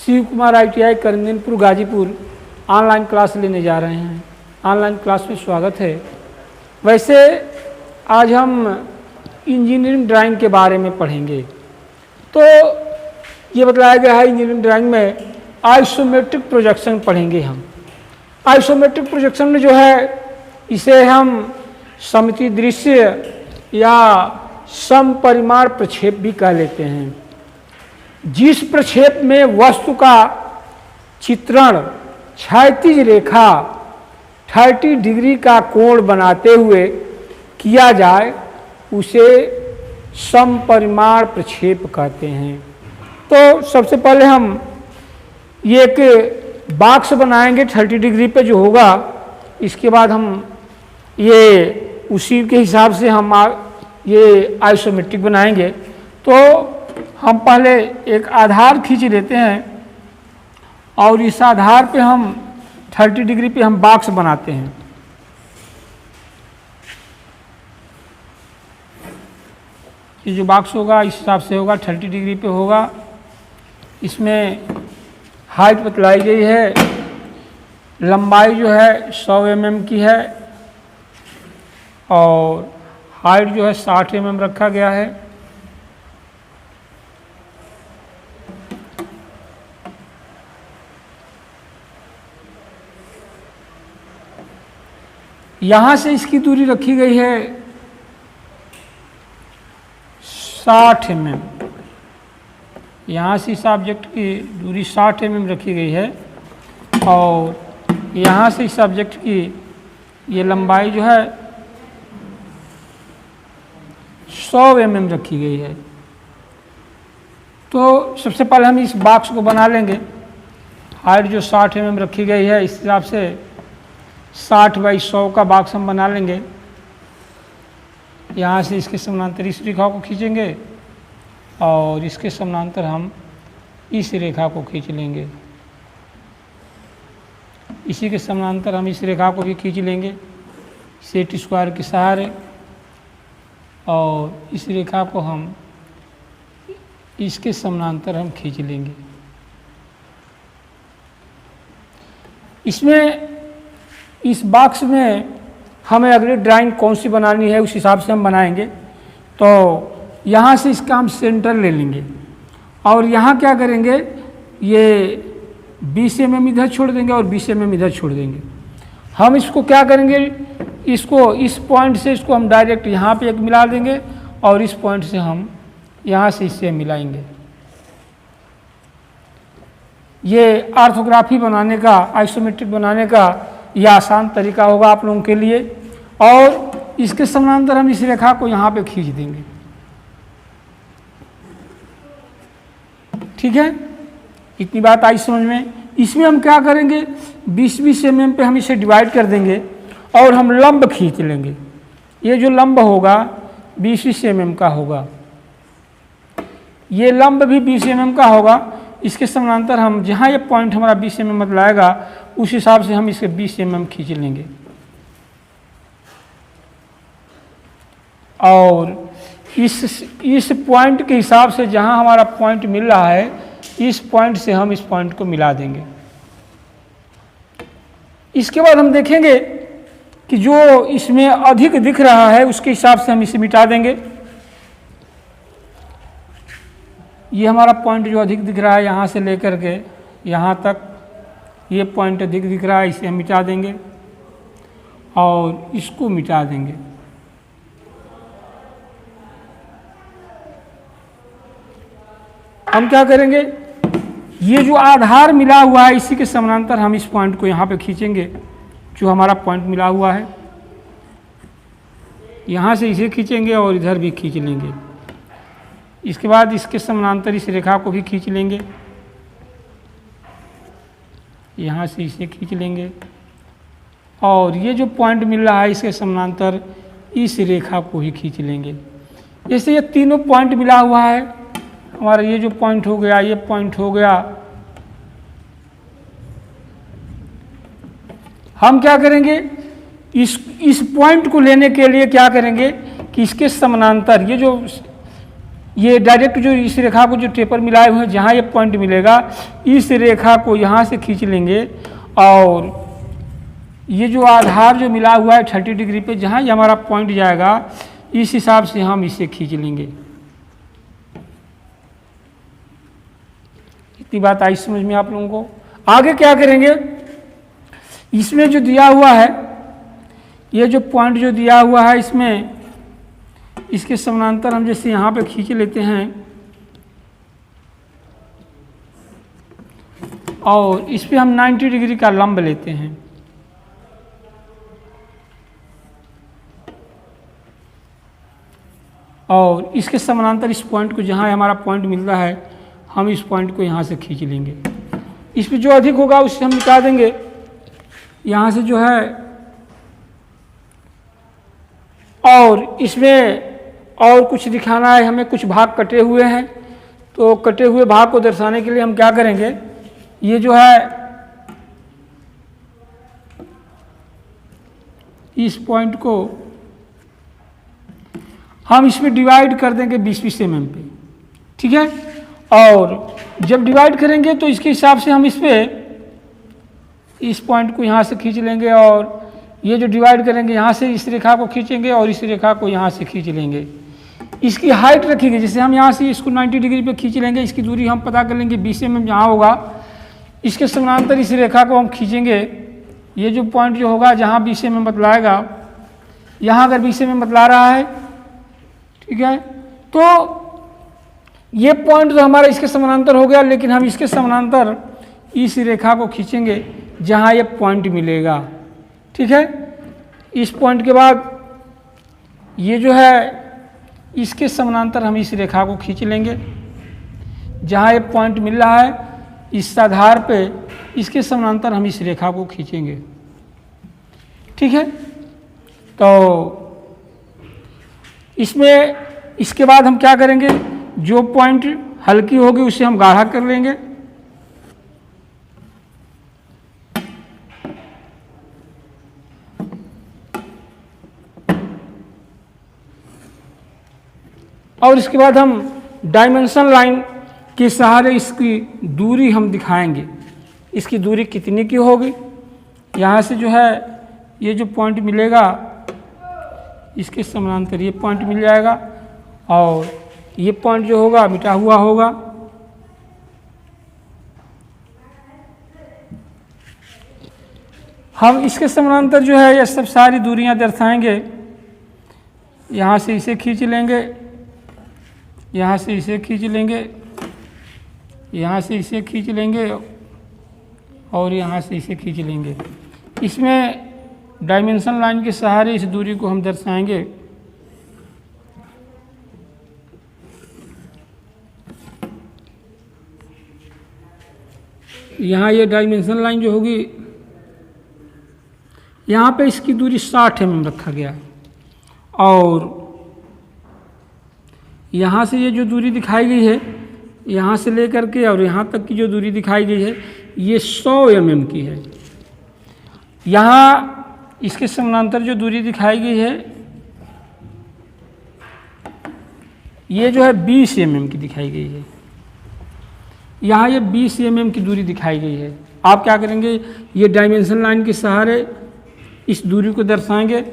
Shiv Kumar ITI Karandinpur Ghazipur online class लेने जा रहे हैं। ऑनलाइन क्लास में स्वागत है। वैसे आज हम इंजीनियरिंग ड्राइंग के बारे में पढ़ेंगे। तो ये बताया गया है इंजीनियरिंग ड्राइंग में आइसोमेट्रिक प्रोजेक्शन पढ़ेंगे हम। आइसोमेट्रिक प्रोजेक्शन में जो है इसे हम सममितीय दृश्य या समपरिमाण प्रक्षेप भी कह लेते हैं। जिस प्रक्षेप में वस्तु का चित्रण क्षैतिज रेखा 30 डिग्री का कोण बनाते हुए किया जाए उसे समपरिमाण प्रक्षेप कहते हैं। तो सबसे पहले हम ये एक बॉक्स बनाएंगे 30 डिग्री पे जो होगा। इसके बाद हम ये उसी के हिसाब से हम ये आइसोमेट्रिक बनाएंगे। तो हम पहले एक आधार खींच लेते हैं और इस आधार पे हम 30 डिग्री पे हम बॉक्स बनाते हैं। ये जो बॉक्स होगा इस हिसाब से होगा, 30 डिग्री पे होगा। इसमें हाइट बतलाई गई है, लंबाई जो है 100 mm की है और हाइट जो है 60 mm रखा गया है। यहाँ से इसकी दूरी रखी गई है 60 mm। यहाँ से इस ऑब्जेक्ट की दूरी 60 mm रखी गई है और यहाँ से इस ऑब्जेक्ट की ये लंबाई जो है 100 mm रखी गई है। तो सबसे पहले हम इस बॉक्स को बना लेंगे। हाइट जो 60 mm रखी गई है इस हिसाब से 60 बाई 100 का बॉक्स हम बना लेंगे। यहाँ से इसके समानांतर इस रेखा को खींचेंगे और इसके समानांतर हम इस रेखा को खींच लेंगे। इसी के समानांतर हम इस रेखा को भी खींच लेंगे सेट स्क्वायर के सहारे और इस रेखा को हम इसके समानांतर हम खींच लेंगे। इसमें इस बॉक्स में हमें अगली ड्राइंग कौन सी बनानी है उस हिसाब से हम बनाएंगे। तो यहाँ से इसका हम सेंटर ले लेंगे और यहाँ क्या करेंगे, ये 20 mm इधर छोड़ देंगे और 20 mm इधर छोड़ देंगे। हम इसको क्या करेंगे, इसको इस पॉइंट से इसको हम डायरेक्ट यहाँ पे एक मिला देंगे और इस पॉइंट से हम यहाँ से इससे मिलाएंगे। ये ऑर्थोग्राफी बनाने का, आइसोमेट्रिक बनाने का यह आसान तरीका होगा आप लोगों के लिए। और इसके समानांतर हम इस रेखा को यहाँ पे खींच देंगे। ठीक है, इतनी बात आई समझ में। इसमें हम क्या करेंगे, 20-20 mm पे हम इसे डिवाइड कर देंगे और हम लंब खींच लेंगे। ये जो लंब होगा 20-20 mm का होगा, ये लंब भी 20 mm का होगा। इसके समानांतर हम जहाँ ये पॉइंट हमारा 20 mm बतलाएगा उस हिसाब से हम इसे 20 mm खींच लेंगे। और इस पॉइंट के हिसाब से जहाँ हमारा पॉइंट मिल रहा है इस पॉइंट से हम इस पॉइंट को मिला देंगे। इसके बाद हम देखेंगे कि जो इसमें अधिक दिख रहा है उसके हिसाब से हम इसे मिटा देंगे। ये हमारा पॉइंट जो अधिक दिख रहा है यहाँ से लेकर के यहाँ तक, ये पॉइंट अधिक दिख रहा है, इसे हम मिटा देंगे और इसको मिटा देंगे। हम क्या करेंगे, ये जो आधार मिला हुआ है इसी के समानांतर हम इस पॉइंट को यहाँ पे खींचेंगे जो हमारा पॉइंट मिला हुआ है। यहाँ से इसे खींचेंगे और इधर भी खींच लेंगे। इसके बाद इसके समानांतर इस रेखा को भी खींच लेंगे, यहाँ से इसे खींच लेंगे और ये जो पॉइंट मिल रहा है इसके समानांतर इस रेखा को ही खींच लेंगे। जैसे ये तीनों पॉइंट मिला हुआ है हमारा, ये जो पॉइंट हो गया, ये पॉइंट हो गया। हम क्या करेंगे, इस पॉइंट को लेने के लिए क्या करेंगे कि इसके समानांतर ये जो ये डायरेक्ट जो इस रेखा को जो टेपर मिलाए हुए हैं, जहाँ ये पॉइंट मिलेगा इस रेखा को यहाँ से खींच लेंगे और ये जो आधार जो मिला हुआ है 30 डिग्री पे, जहाँ ये हमारा पॉइंट जाएगा इस हिसाब से हम इसे खींच लेंगे। इतनी बात आई समझ में आप लोगों को। आगे क्या करेंगे, इसमें जो दिया हुआ है, ये जो पॉइंट जो दिया हुआ है इसमें, इसके समानांतर हम जैसे यहाँ पे खींच लेते हैं और इस पे हम 90 डिग्री का लंब लेते हैं। और इसके समानांतर इस पॉइंट को, जहाँ हमारा पॉइंट मिल रहा है, हम इस पॉइंट को यहाँ से खींच लेंगे। इस पे जो अधिक होगा उससे हम निकाल देंगे। यहाँ से जो है, और इसमें और कुछ दिखाना है हमें, कुछ भाग कटे हुए हैं, तो कटे हुए भाग को दर्शाने के लिए हम क्या करेंगे, ये जो है इस पॉइंट को हम इसमें डिवाइड कर देंगे 20-20 mm पे, ठीक है। और जब डिवाइड करेंगे तो इसके हिसाब से हम इस पे इस पॉइंट को यहाँ से खींच लेंगे और ये जो डिवाइड करेंगे यहाँ से इस रेखा को खींचेंगे और इस रेखा को यहाँ से खींच लेंगे। इसकी हाइट रखेंगे, जैसे हम यहाँ से इसको 90 डिग्री पे खींच लेंगे, इसकी दूरी हम पता कर लेंगे 20 mm जहाँ होगा, इसके समानांतर इस रेखा को हम खींचेंगे। ये जो पॉइंट जो होगा जहाँ 20 mm बतलाएगा, यहाँ अगर 20 mm बतला रहा है, ठीक है, तो ये पॉइंट जो हमारा इसके समानांतर हो गया, लेकिन हम इसके समानांतर इस रेखा को खींचेंगे जहाँ ये पॉइंट मिलेगा, ठीक है। इस पॉइंट के बाद ये जो है इसके समानांतर हम इस रेखा को खींच लेंगे जहाँ ये पॉइंट मिल रहा है, इस आधार पे इसके समानांतर हम इस रेखा को खींचेंगे, ठीक है। तो इसमें इसके बाद हम क्या करेंगे, जो पॉइंट हल्की होगी उसे हम गाढ़ा कर लेंगे। और इसके बाद हम डायमेंशन लाइन के सहारे इसकी दूरी हम दिखाएंगे, इसकी दूरी कितनी की होगी। यहाँ से जो है ये जो पॉइंट मिलेगा इसके समानांतर ये पॉइंट मिल जाएगा और ये पॉइंट जो होगा मिटा हुआ होगा। हम इसके समानांतर जो है ये सब सारी दूरियां दर्शाएंगे। यहाँ से इसे खींच लेंगे, यहाँ से इसे खींच लेंगे, यहाँ से इसे खींच लेंगे और यहाँ से इसे खींच लेंगे। इसमें डायमेंशन लाइन के सहारे इस दूरी को हम दर्शाएंगे। यहाँ ये डायमेंशन लाइन जो होगी, यहाँ पे इसकी दूरी 60 mm रखा गया है और यहाँ से ये जो दूरी दिखाई गई है, यहाँ से लेकर के और यहाँ तक की जो दूरी दिखाई गई है ये 100 mm की है। यहाँ इसके समानांतर जो दूरी दिखाई गई है ये जो है 20 mm की दिखाई गई है। यहाँ ये 20 mm की दूरी दिखाई गई है। आप क्या करेंगे, ये डायमेंशन लाइन के सहारे इस दूरी को दर्शाएंगे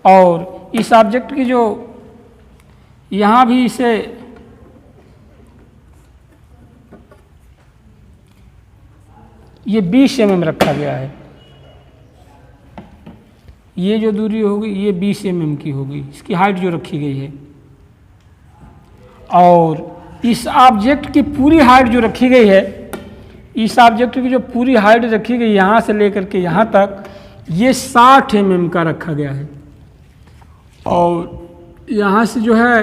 और इस ऑब्जेक्ट की जो यहाँ भी इसे ये 20 mm रखा गया है। ये जो दूरी होगी ये 20 mm की होगी, इसकी हाइट जो रखी गई है। और इस ऑब्जेक्ट की पूरी हाइट जो रखी गई है, इस ऑब्जेक्ट की जो पूरी हाइट रखी गई यहाँ से लेकर के यहाँ तक ये 60 mm का रखा गया है। और यहाँ से जो है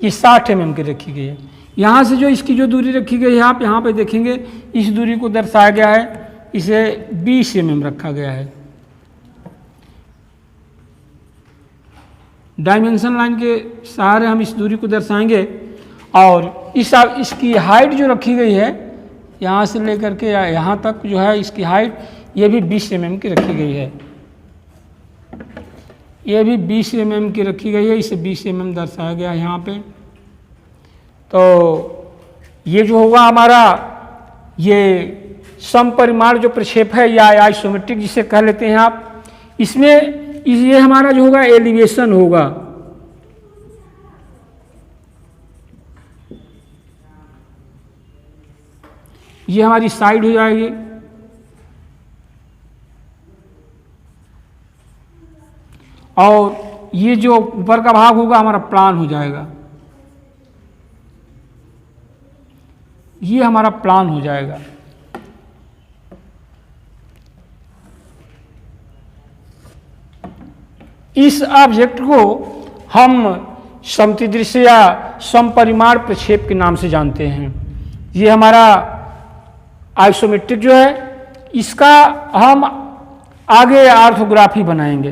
ये 60 mm की रखी गई है। यहाँ से जो इसकी जो दूरी रखी गई है, आप यहाँ पे देखेंगे इस दूरी को दर्शाया गया है, इसे 20 mm रखा गया है। डायमेंशन लाइन के सहारे हम इस दूरी को दर्शाएंगे और इसकी हाइट जो रखी गई है यहाँ से लेकर के यहाँ तक जो है इसकी हाइट ये भी 20 mm की रखी गई है। ये भी 20 mm की रखी गई है, इसे 20 mm दर्शाया गया है यहाँ पे। तो ये जो होगा हमारा ये समपरिमाण जो प्रक्षेप है या आइसोमेट्रिक जिसे कह लेते हैं आप, इसमें ये हमारा जो होगा एलिवेशन होगा। ये हमारी साइड हो जाएगी और ये जो ऊपर का भाग होगा हमारा प्लान हो जाएगा। ये हमारा प्लान हो जाएगा। इस ऑब्जेक्ट को हम समतिदृश्य या समपरिमाण प्रक्षेप के नाम से जानते हैं। ये हमारा आइसोमेट्रिक जो है, इसका हम आगे ऑर्थोग्राफी बनाएंगे।